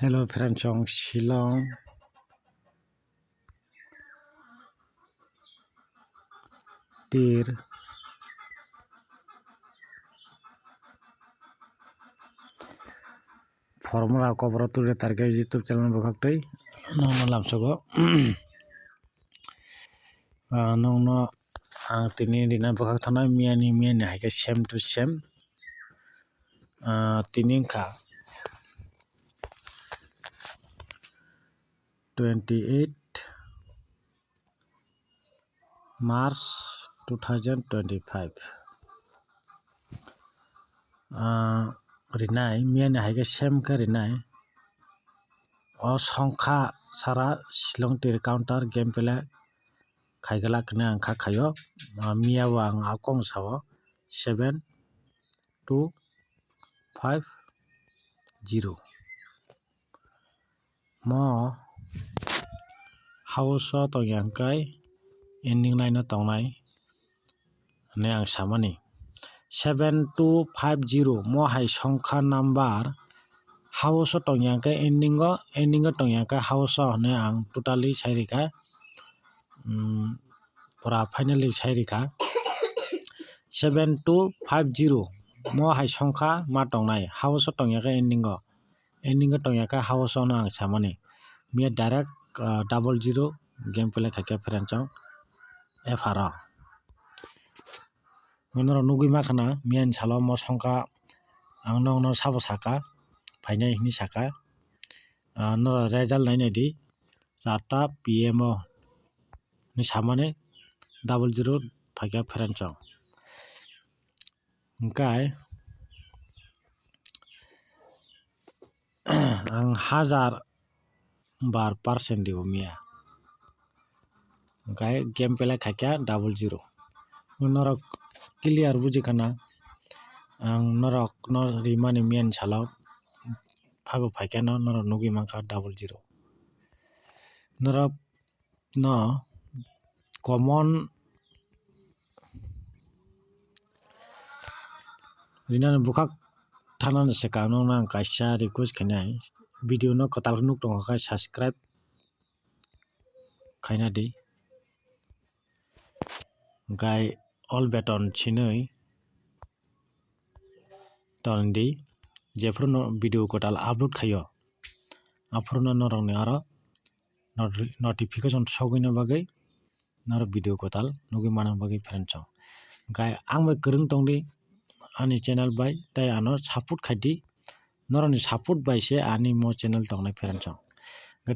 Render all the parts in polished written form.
Hello friend chong Shillong tir formula cover tulir target YouTube channel bokak nong lamsogo nong no tini dina bokak thana miani haike same to same tini ka 28 March 2025 rinai miani haike same ka rinai o songkha sara silong tir counter game pele khaigala kne ang kha khayo miyawo ang akong sawo 7250 mo house tongyang kai ending line no tongnai ne ang samani 7250 mo hai songkha number house tongyang kai ending tongyang kai house ne ang totally sairika pura finally sairika 7250 mo hai songkha ma tongnai house tongyang kai ending tongyang kai house no ang samani mia direct 00 game play khaike friend chong efara nonoro nugui makhana mian salo mo songkha ang no sabo saka phainai hini saka no result nainai di 4ta pm ni samane 00 phaike friend chong kai ang 1000 bar percent dibo mia kai game play khaike 00 norok clear bujikana ang norok no rimani mian salo phabo phaike no norok nugui mankha 00 norok no common rinani bukak thanani sekang no nang kaisa request khainai video no kotal nuk tongo kai subscribe khaina di gai all button chinui tondi jefruno video kotal upload khayo afruno norok ni aro notification sogino bagai norok video kotal nugui manang bagai friend chong gai angbai kwrung tongdi ani channel bai tai ano support khaidi noroni support bai se ani mo channel tongnai friend chong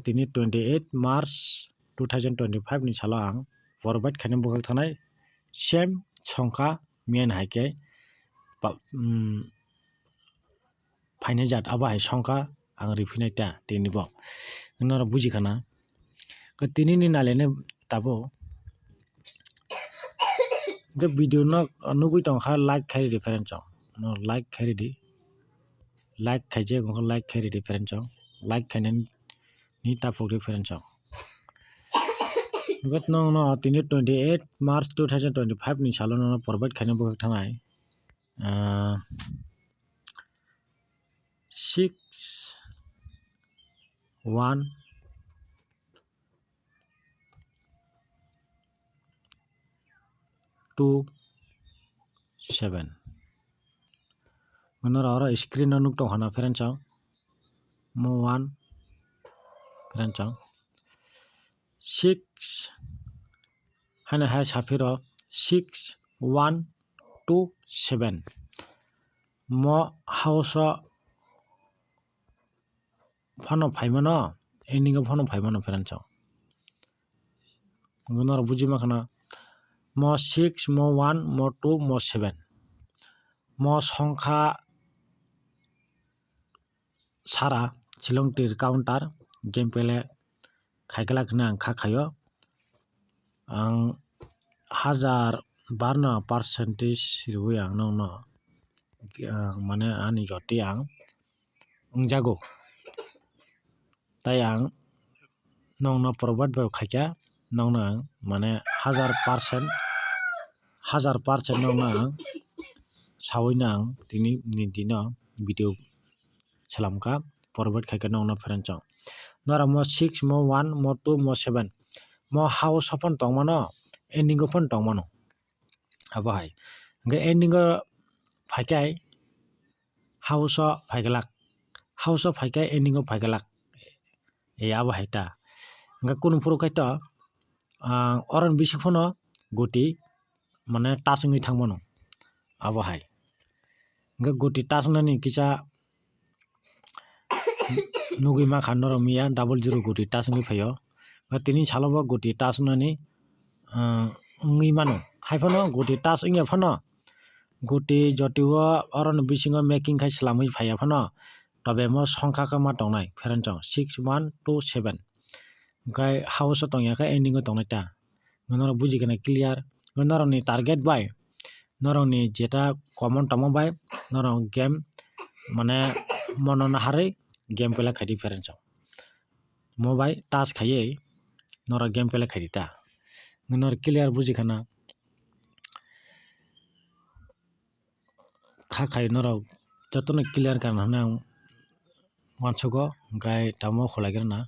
tini 28 March 2025 ni salo ang forward khaina bokak thanai same songkha mian haike phainai jat abo hai songkha ang refinai ta tini bo noro bujikana tini ni nalene tabo video no nugui tongkha like khairi di friend chong no like khairi di like khaije gongkha like khairi di friend chong like khaina ni tapok di friend chong got no tini 28 March 2025 ni salo no provide khaina bokak thanai 6127 menora oro screen no nuk tongkhana friend chong mo 1 friend chong 6 hana ha safiro 6127 mo house phano phaimano ending phano phaimano friend chong ngonor bujima khana mo 6 mo 1 mo 2 mo 7 mo songkha sara silong tir counter game play khaigala kne ang kha khayo ang 1000 percentage riwi ang no mane ani joti ang ungjago tai ang no provide bai khaika ang mane 1000% no ang sawai ang tini ni dino video salamka forward khaika nong no friend chong nora mo 6 mo 1 mo 2 mo 7 mo house phone tongmano ending phone tongmano abo hai ge ending phaikai house phaikai ending phaikalak e abo haita ge kun puro kaito oran bisi phono goti mane tasungni thangmano abo hai ge goti tasnani kisa nugui ma khanoro miya 00 goti tasungni phayo tini salobo goti tasnani ngui mano haifano goti tas ingya phano goti jotio oron bisingo making khai slamui phaya phano tobe mo songkha kama tongnai friend chong 6 1 2 7 gai house tongya ka ending tongnai ta noro buji kana clear noro ni target bai noro ni jeta common tomo bai noro game mane mono na harai game pela khadi friend chong mobile task khaye noro game pela khadi ta nor clear buji khana khakai noro jotono clear kana na wansugo gai tamo kholaigena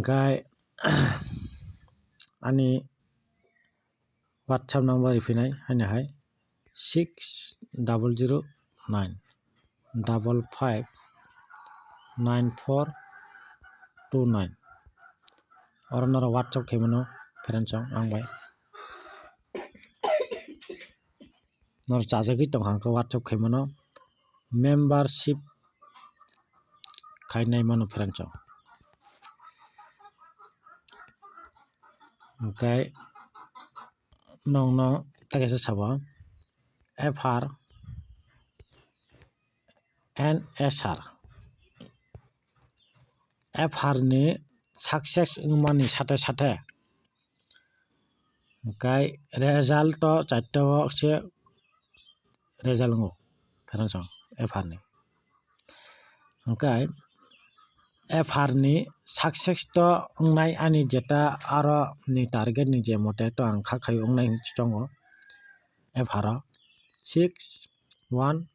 gai ani WhatsApp number ifinai haina hai 6009 55 9429 oronora WhatsApp khaimano friend chong angbai nor chajagi tongkhangka WhatsApp khaimano membership khainai mano friend chong okay nongno takesa sabo FR NSR FR ni success ngmani sate sate gai result to chatta se result ngo friend chong FR ni okay FR ni success to ngnai ani jeta aro ni target ni je mote to ang khakai ngnai chongo FR 6 1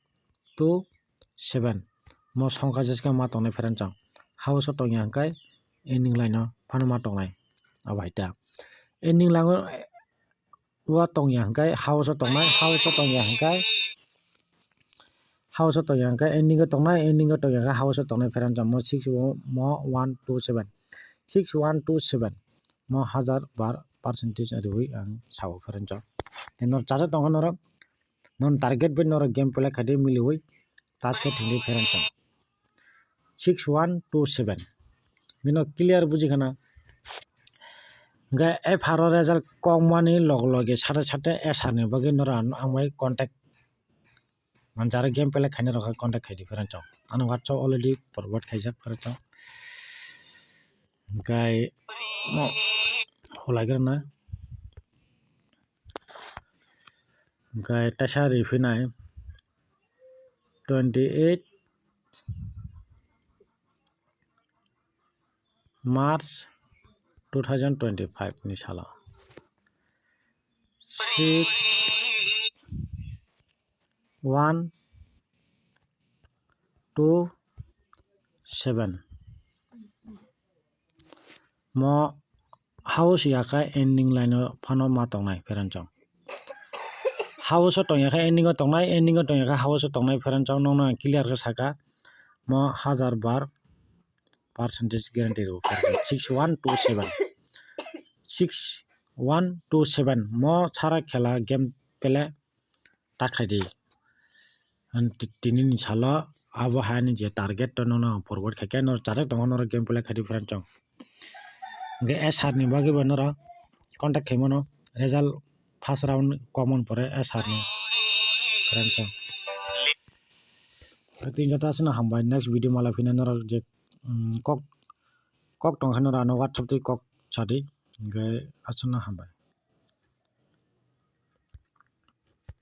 2 7 mo songkha jeska ma tongnai friend chong house tongya hangkai ending line no phano ma tongnai abaita ending line wa tongya hangkai house tongnai ending tongnai tongya house tongnai friend chong mo 6 mo 1 2 7 6 1 2 7 mo 1000 bar percentage ariwi ang sao friend chong nor chaja tongha nor non target bai nor game play khade miliwi task thingli friend chong 6 1 2 7 bino clear buji khana ga FR result kongmani loge sate sate SR ni bagi nor angmai contact manjara game pela khaina rokha contact khaidi friend chong ano WhatsApp already forward khaijak friend chong gai no holaigena gai tasa rifinai 28 March 2025 ni sala 6 1 2 7 mo house yaka ending line phano ma tongnai friend chong house tongyaka ending tongyaka house tongnai friend chong nongna clear ka saka mo 1000 bar percentage guarantee ro 6127 6127 mo chara khela game pele takhadi tini ni sala abo hani je target to no forward khakai no chaja tongo no game pele khadi friend chong ge SR ni bagi banara contact khaimono result first round common pore SR ni friend chong tin jata asna hambai next video mala phina nor je kok tongkha nor ano WhatsApp ti kok chadi ge asna hambai